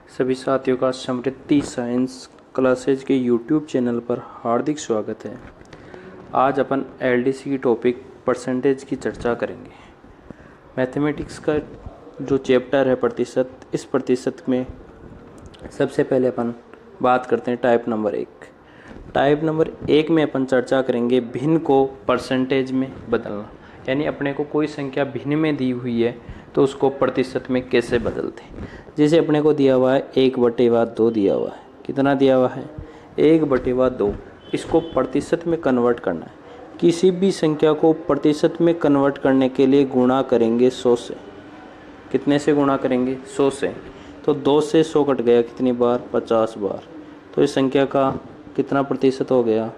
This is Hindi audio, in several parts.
सभी साथियों का समृद्धि साइंस क्लासेज के यूट्यूब चैनल पर हार्दिक स्वागत है। आज अपन एलडीसी की टॉपिक परसेंटेज की चर्चा करेंगे। मैथमेटिक्स का जो चैप्टर है प्रतिशत, इस प्रतिशत में सबसे पहले अपन बात करते हैं टाइप नंबर 1। टाइप नंबर 1 में अपन चर्चा करेंगे भिन्न को परसेंटेज में बदलना, यानी अपने को कोई संख्या भिन्न में दी हुई है तो उसको प्रतिशत में कैसे बदलते हैं। जैसे अपने को दिया हुआ है 1/2 दिया हुआ है, कितना दिया हुआ है 1/2। इसको प्रतिशत में कन्वर्ट करना है। किसी भी संख्या को प्रतिशत में कन्वर्ट करने के लिए गुणा करेंगे 100 से। कितने से गुणा करेंगे 100 से। तो 2 से 100 कट गया कितनी बार 50 बार। तो इस संख्या का कितना प्रतिशत हो गया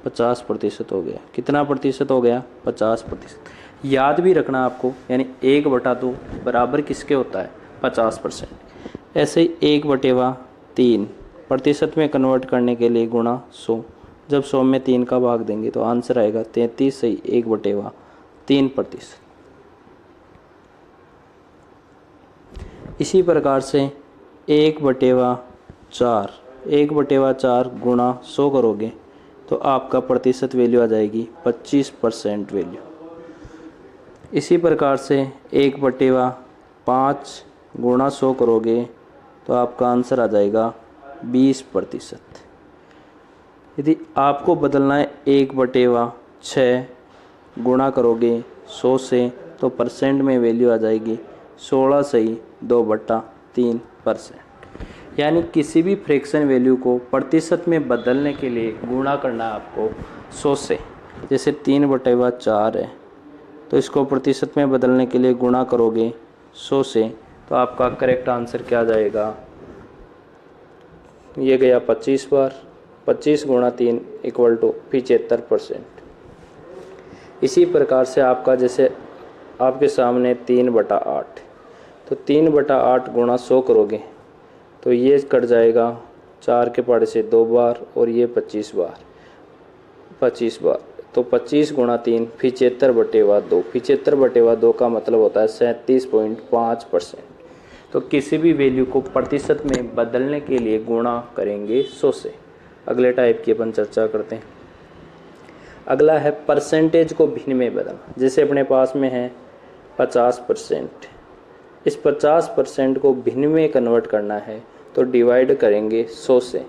50% हो गया। कितना प्रतिशत हो गया 50%। याद भी रखना आपको, यानी 1/2 बराबर किसके होता है 50%। ऐसे ही 1/3 प्रतिशत में कन्वर्ट करने के लिए गुणा 100। जब 100 में 3 का भाग देंगे तो आंसर आएगा 33 सही 1/3%। इसी प्रकार से 1/4 गुणा 100 करोगे तो आपका प्रतिशत वैल्यू आ जाएगी 25% वैल्यू। इसी प्रकार से 1/5 गुणा 100 करोगे तो आपका आंसर आ जाएगा 20%। यदि आपको बदलना है 1/6 गुणा करोगे 100 से तो परसेंट में वैल्यू आ जाएगी 16 सही 2/3%। यानी किसी भी फ्रैक्शन वैल्यू को प्रतिशत में बदलने के लिए गुणा करना है आपको 100 से। जैसे 3/4 है तो इसको प्रतिशत में बदलने के लिए गुणा करोगे 100 से तो आपका करेक्ट आंसर क्या जाएगा, ये गया 25 बार। 25 × 3 = 75%। इसी प्रकार से आपका जैसे आपके सामने 3/8, तो 3/8 गुणा 100 करोगे तो ये कट जाएगा 4 के पहाड़े से 2 बार और ये 25 बार। तो 25 × 3 75/2। 75/2 का मतलब होता है 37.5%। तो किसी भी वैल्यू को प्रतिशत में बदलने के लिए गुणा करेंगे 100 से। अगले टाइप की अपन चर्चा करते हैं। अगला है परसेंटेज को भिन्न में बदलना। जैसे अपने पास में है 50%। इस 50% को भिन्न में कन्वर्ट करना है तो डिवाइड करेंगे 100 से।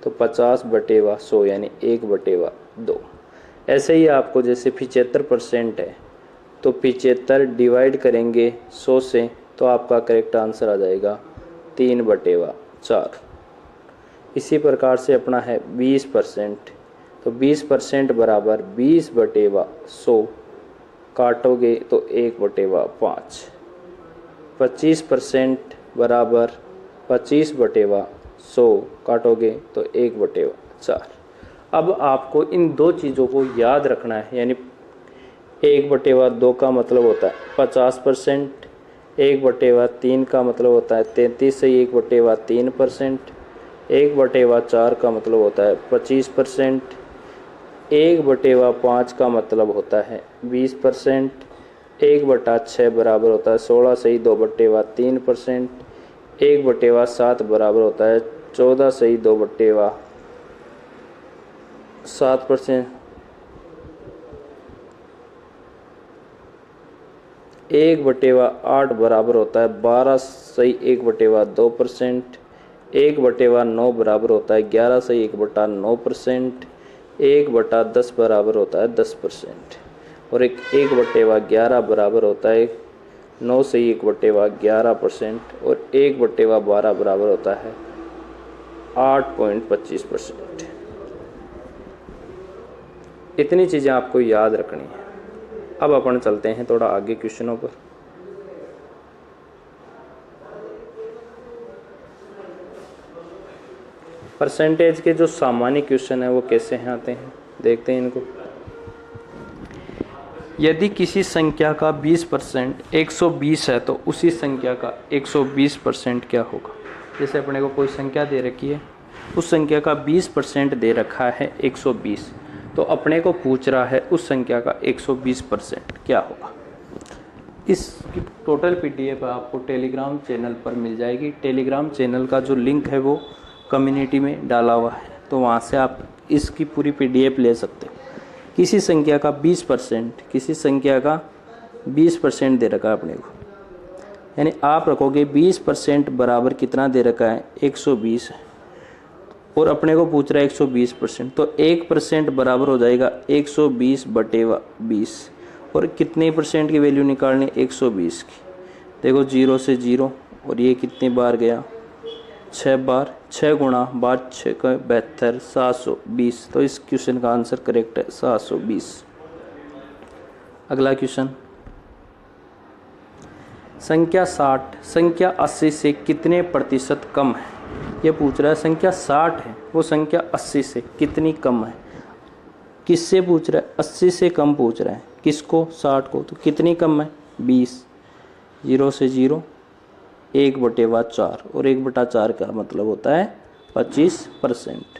तो 50/100 यानी 1/2। ऐसे ही आपको जैसे 75% है तो 75 डिवाइड करेंगे 100 से तो आपका करेक्ट आंसर आ जाएगा 3/4। इसी प्रकार से अपना है 20%। तो 20% बराबर 20/100 काटोगे तो 1/5। 25% बराबर 25/100 काटोगे तो 1/4। अब आपको इन दो चीज़ों को याद रखना है, यानी 1/2 का मतलब होता है 50%, 1/3 का मतलब होता है 33 से 1/3%, 1/4 का मतलब होता है 25%, 1/5 का मतलब होता है 20%, 1/6 बराबर होता है 16 सही 2/3%, 1/7 बराबर होता है 14 सही 2/7%, 1/8 बराबर होता है 12 सही 1/2%, 1/9 बराबर होता है 11 सही 1/9%, 1/10 बराबर होता है 10%, और 1/11 बराबर होता है 9 सही 1/11%, और 1/12 बराबर होता है 8.25%। इतनी चीज़ें आपको याद रखनी है। अब अपन चलते हैं थोड़ा आगे क्वेश्चनों पर। परसेंटेज के जो सामान्य क्वेश्चन है वो कैसे हैं आते हैं, देखते हैं इनको। यदि किसी संख्या का 20% 120 है तो उसी संख्या का 120% क्या होगा। जैसे अपने को कोई संख्या दे रखी है, उस संख्या का 20% दे रखा है 120, तो अपने को पूछ रहा है उस संख्या का 120% क्या होगा। इसकी टोटल PDF आपको टेलीग्राम चैनल पर मिल जाएगी। टेलीग्राम चैनल का जो लिंक है वो कम्युनिटी में डाला हुआ है, तो वहाँ से आप इसकी पूरी PDF ले सकते हो। किसी संख्या का 20%, किसी संख्या का 20% दे रखा है अपने को, यानी आप रखोगे 20% बराबर कितना दे रखा है 120 है, और अपने को पूछ रहा है 120%, तो 1% बराबर हो जाएगा 120/20, और कितने परसेंट की वैल्यू निकालनी 120 की। देखो 0 से 0, और ये कितनी बार गया 6 बार, 6 गुणा 6 का 72, 720। तो इस क्वेश्चन का आंसर करेक्ट है 720। अगला क्वेश्चन, संख्या 60 संख्या 80 से कितने प्रतिशत कम है। ये पूछ रहा है संख्या 60 है, वो संख्या 80 से कितनी कम है। किससे पूछ रहा है, 80 से कम पूछ रहा है, किसको 60 को, तो कितनी कम है 20। 0 से 0, 1/4, और 1/4 का मतलब होता है 25%।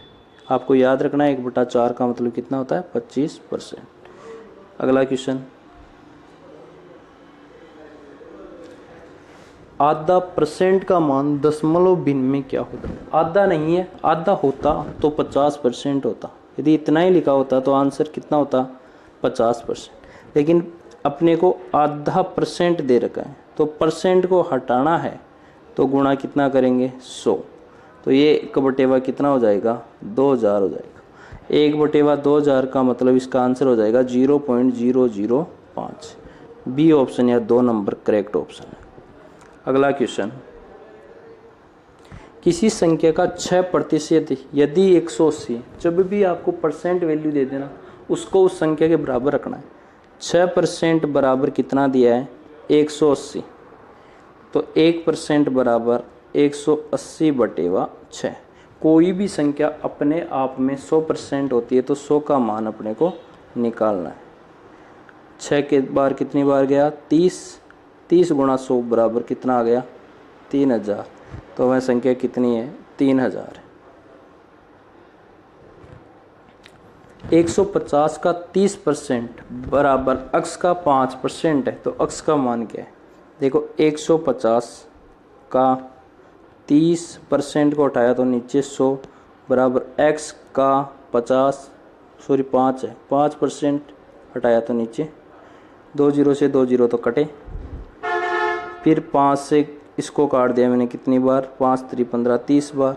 आपको याद रखना है 1/4 का मतलब कितना होता है 25%। अगला क्वेश्चन, आधा % का मान दशमलव भिन्न में क्या होता है। आधा नहीं है, आधा होता तो 50% होता। यदि इतना ही लिखा होता तो आंसर कितना होता 50%, लेकिन अपने को आधा % दे रखा है, तो % को हटाना है तो गुणा कितना करेंगे 100, तो ये 1/20 कितना हो जाएगा 2000 हो जाएगा। 1/2000 का मतलब इसका आंसर हो जाएगा 0.005। बी ऑप्शन या 2 नंबर करेक्ट ऑप्शन है। अगला क्वेश्चन, किसी संख्या का 6% यदि 180, जब भी आपको % वैल्यू दे देना उसको उस संख्या के बराबर रखना है। 6% बराबर कितना दिया है 180, तो 1% बराबर 180/6। कोई भी संख्या अपने आप में 100% होती है, तो 100 का मान अपने को निकालना है। 6 के बार कितनी बार गया 30, 30 गुणा 100 बराबर कितना आ गया 3000, तो वह संख्या कितनी है 3000 है। 150 का 30% बराबर x का 5% है, तो x का मान क्या है। देखो 150 का 30% को हटाया तो नीचे 100 बराबर x का 5 है, 5% हटाया तो नीचे 2 0 से 2 0 तो कटे, फिर 5 से इसको काट दिया मैंने कितनी बार 5 3 15 30 बार।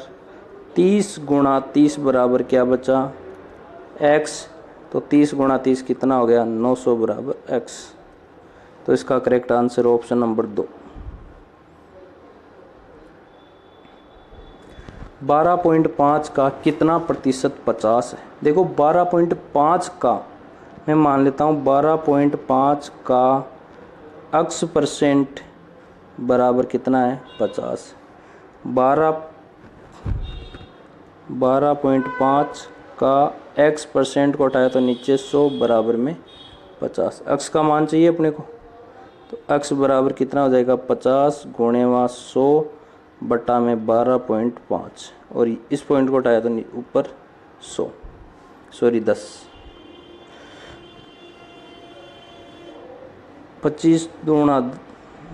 30 गुणा 30 बराबर क्या बचा x, तो 30 गुणा 30 कितना हो गया 900 बराबर x। तो इसका करेक्ट आंसर ऑप्शन नंबर 2। 12.5 का कितना प्रतिशत 50 है। देखो 12.5 का मैं मान लेता हूँ 12.5 का x% बराबर कितना है 50। 12.5 का x% को हटाया तो नीचे 100 बराबर में 50। x का मान चाहिए अपने को, तो x बराबर कितना हो जाएगा 50 गुणे 100 बटा में 12.5, और इस पॉइंट को हटाया तो ऊपर 10। 25 दूना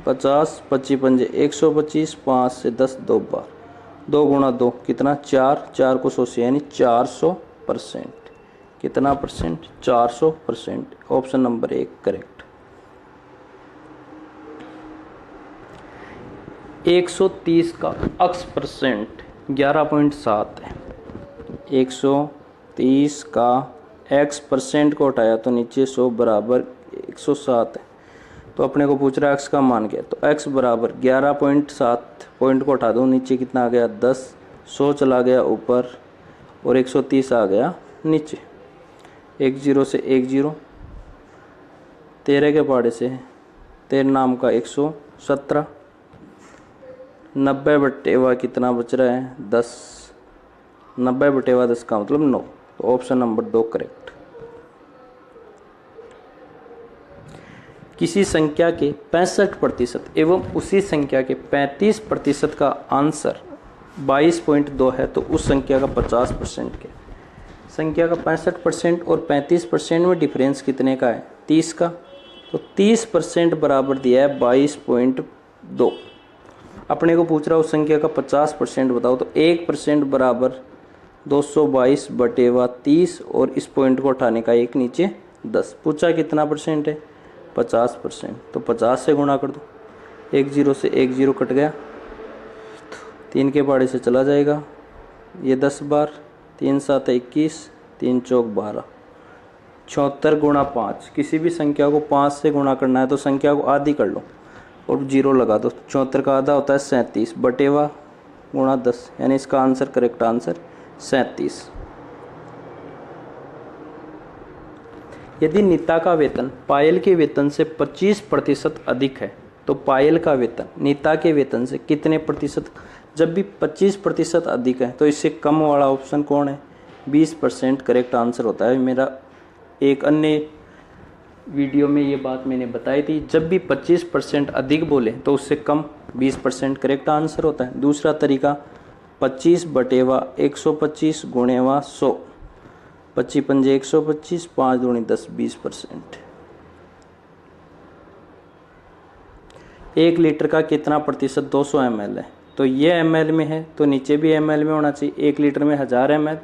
50, 25 पंजे 125, 5 से 10 2 बार, 2 गुणा 2 कितना 4, 4 को 100 से यानी 400%। कितना परसेंट 400%। Option number 1 correct. 130 का x% 11.7 है। 130 का x% को हटाया तो नीचे 100 बराबर 107 है, तो अपने को पूछ रहा है x का मान क्या है, तो x बराबर 11.7, पॉइंट को हटा दो नीचे कितना आ गया 10, 100 चला गया ऊपर और 130 आ गया नीचे। 1 0 से 1 0, 13 के पहाड़े से 13 नाम का 117, 90/10 कितना बच रहा है 10, 90/10 का मतलब 9, तो ऑप्शन नंबर 2 करेक्ट। किसी संख्या के 65% एवं उसी संख्या के 35% का आंसर 22.2 है, तो उस संख्या का 50% क्या है। संख्या का 65% और 35% में डिफरेंस कितने का है 30 का, तो 30% बराबर दिया है 22.2। अपने को पूछ रहा है उस संख्या का 50% बताओ, तो 1% बराबर 222/30 और इस पॉइंट को उठाने का एक नीचे 10। पूछा कितना परसेंट है, 50%, तो 50 से गुणा कर दो। 1 0 से 1 0 कट गया, 3 के पहाड़े से चला जाएगा, ये 10 बार, 3 7 21, 3 चौक 12, 74 गुणा 5। किसी भी संख्या को 5 से गुणा करना है तो संख्या को आधी कर लो और 0 लगा दो। 74 का आधा होता है 37 बटेवा गुणा 10, यानी इसका आंसर, करेक्ट आंसर 37। यदि नीता का वेतन पायल के वेतन से 25% अधिक है तो पायल का वेतन नीता के वेतन से कितने प्रतिशत। जब भी 25% अधिक है तो इससे कम वाला ऑप्शन कौन है, 20% करेक्ट आंसर होता है। मेरा एक अन्य वीडियो में ये बात मैंने बताई थी, जब भी 25% अधिक बोले तो उससे कम 20% करेक्ट आंसर होता है। दूसरा तरीका 25/125 गुणेवा 100, 25 पंजे 125, 5 दूनी 10, 20%। 1 लीटर का कितना प्रतिशत 200 ml है, तो ये ml में है तो नीचे भी ml में होना चाहिए। 1 लीटर में 1000 ml,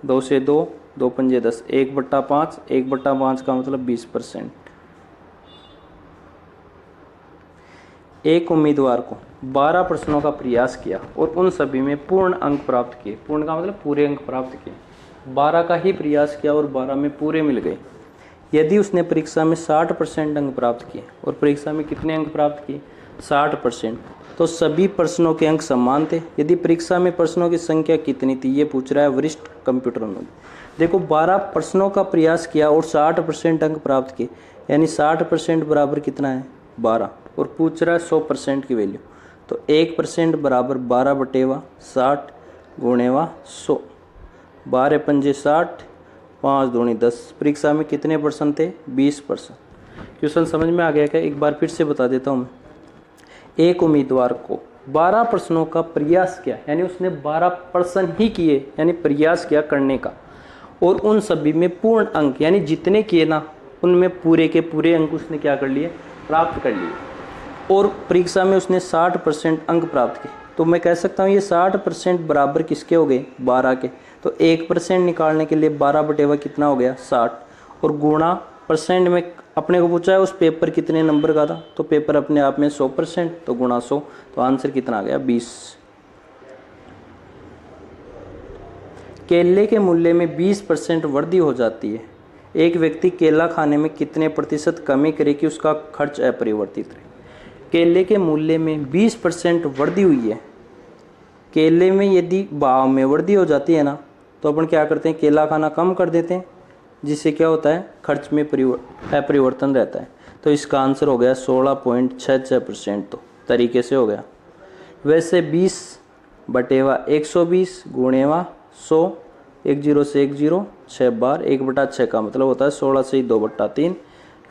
2 से 2, 2 पंजे 10, 1/5, 1/5 का मतलब 20%। एक उम्मीदवार को 12 प्रश्नों का प्रयास किया और उन सभी में पूर्ण अंक प्राप्त किए। पूर्ण का मतलब पूरे अंक प्राप्त किए। 12 का ही प्रयास किया और 12 में पूरे मिल गए। यदि उसने परीक्षा में 60% अंक प्राप्त किए और परीक्षा में कितने अंक प्राप्त किए, 60%, तो सभी प्रश्नों के अंक समान थे। यदि परीक्षा में प्रश्नों की संख्या कितनी थी, ये पूछ रहा है वरिष्ठ कंप्यूटर नॉलेज। देखो 12 प्रश्नों का प्रयास किया और 60% अंक प्राप्त किए, यानी 60% बराबर कितना है, 12, और पूछ रहा है 100% की वैल्यू, तो 1% बराबर 12/60 गुणेवा 100, 12 पंजे 60, 5 दूनी 10। परीक्षा में कितने परसेंट थे, 20%। क्वेश्चन समझ में आ गया क्या, एक बार फिर से बता देता हूँ मैं। एक उम्मीदवार को 12 प्रश्नों का प्रयास किया, यानी उसने 12 प्रश्न ही किए, यानी प्रयास किया करने का, और उन सभी में पूर्ण अंक, यानी जितने किए ना उनमें पूरे के पूरे अंक उसने क्या कर लिए, प्राप्त कर लिए, और परीक्षा में उसने 60% अंक प्राप्त किए। तो मैं कह सकता हूँ ये 60% बराबर किसके हो गए, 12 के। तो 1% निकालने के लिए 12/12 कितना हो गया, 60, और गुणा परसेंट में अपने को पूछा है उस पेपर कितने नंबर का था, तो पेपर अपने आप में 100%, तो गुणा 100, तो आंसर कितना आ गया, 20। केले के मूल्य में 20% वृद्धि हो जाती है। एक व्यक्ति केला खाने में कितने प्रतिशत कमी करे कि उसका खर्च अपरिवर्तित रहे। केले के मूल्य में 20% वृद्धि हुई है। केले में यदि भाव में वृद्धि हो जाती है ना, तो अपन क्या करते हैं, केला खाना कम कर देते हैं, जिससे क्या होता है, खर्च में अपरिवर्तन रहता है। तो इसका आंसर हो गया 16.66%, तो तरीके से हो गया। वैसे 20/120 गुणेवा 100, 1 0 से 1 0, 6 बार, 1/6 का मतलब होता है 16 से 2/3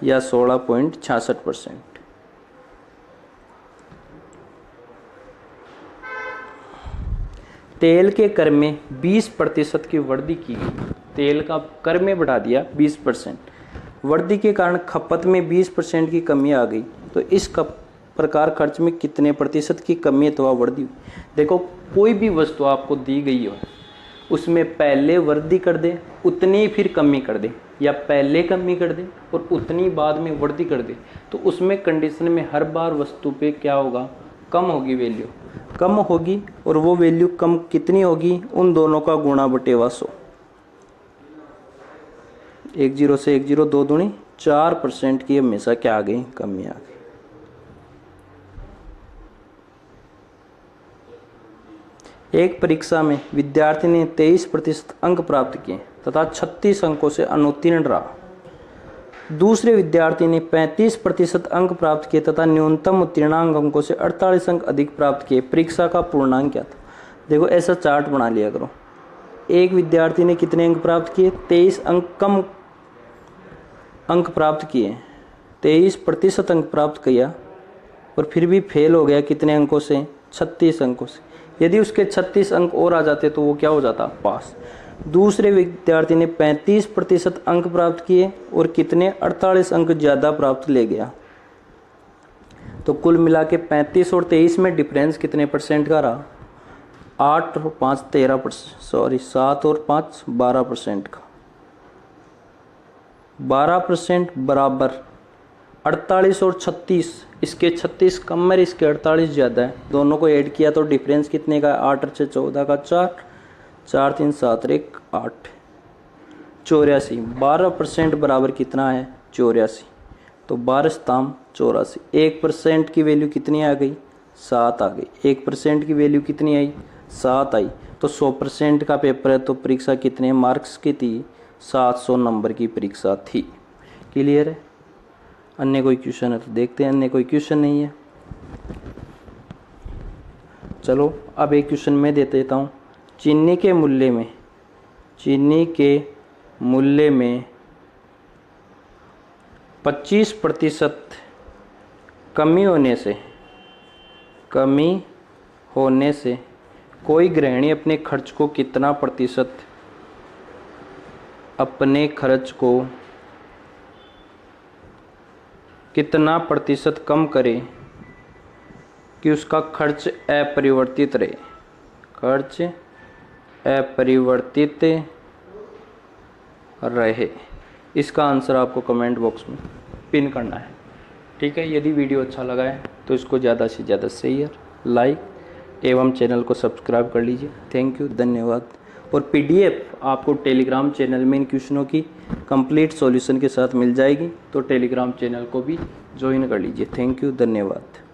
या 16.66%। तेल के कर में 20% की वृद्धि की गई। तेल का कर में बढ़ा दिया 20%, वृद्धि के कारण खपत में 20% की कमी आ गई। तो इस प्रकार खर्च में कितने प्रतिशत की कमी अथवा वृद्धि हुई। देखो कोई भी वस्तु आपको दी गई हो, उसमें पहले वृद्धि कर दे उतनी फिर कमी कर दे, या पहले कमी कर दे और उतनी बाद में वृद्धि कर दे, तो उसमें कंडीशन में हर बार वस्तु पे क्या होगा, कम होगी, वैल्यू कम होगी। और वो वैल्यू कम कितनी होगी, उन दोनों का गुणा बटेवा 100। 1 0 से 1 0, 2 दूनी 4% की हमेशा क्या आ गई, कमी आ गई। एक परीक्षा में विद्यार्थी ने 23% अंक प्राप्त किए तथा 36 अंकों से अनुत्तीर्ण रहा। दूसरे विद्यार्थी ने 35% अंक प्राप्त किए तथा न्यूनतम उत्तीर्णांक अंकों से 48 अंक अधिक प्राप्त किए। परीक्षा का पूर्णांक क्या था। देखो ऐसा चार्ट बना लिया करो। एक विद्यार्थी ने कितने अंक प्राप्त किए, 23 अंक कम अंक प्राप्त किए, 23% अंक प्राप्त किया, और फिर भी फेल हो गया कितने अंकों से, 36 अंकों से। यदि उसके 36 अंक और आ जाते तो वो क्या हो जाता, पास। दूसरे विद्यार्थी ने 35% अंक प्राप्त किए और कितने 48 अंक ज़्यादा प्राप्त ले गया। तो कुल मिला के 35 और 23 में डिफरेंस कितने परसेंट का रहा? 8 और 5 13%, सॉरी 7 और 5 12% का। 12% बराबर 48 और 36, इसके 36 कम है, इसके 48 ज़्यादा है। दोनों को ऐड किया तो डिफरेंस कितने का है? 8 और 6 14 का 4, 4 3 7 और 1 8, 84। 12% बराबर कितना है? 84। तो 12 ताम 84। 1% की वैल्यू कितनी आ गई? 7 आ गई। 1% की वैल्यू कितनी आई? 7 आई। तो 100% का पेपर है तो परीक्षा कितने मार्क्स की थी? 700 नंबर की परीक्षा थी। क्लियर है? अन्य कोई क्वेश्चन है तो देखते हैं। अन्य कोई क्वेश्चन नहीं है, चलो अब एक क्वेश्चन मैं दे देता हूँ। चीनी के मूल्य में 25% कमी होने से कोई गृहिणी अपने खर्च को कितना प्रतिशत कम करे कि उसका खर्च अपरिवर्तित रहे? खर्च अपरिवर्तित रहे। इसका आंसर आपको कमेंट बॉक्स में पिन करना है। ठीक है, यदि वीडियो अच्छा लगा है तो इसको ज़्यादा से ज़्यादा शेयर, लाइक एवं चैनल को सब्सक्राइब कर लीजिए। थैंक यू, धन्यवाद। और पीडीएफ आपको टेलीग्राम चैनल में इन क्वेश्चनों की कंप्लीट सॉल्यूशन के साथ मिल जाएगी, तो टेलीग्राम चैनल को भी ज्वाइन कर लीजिए। थैंक यू, धन्यवाद।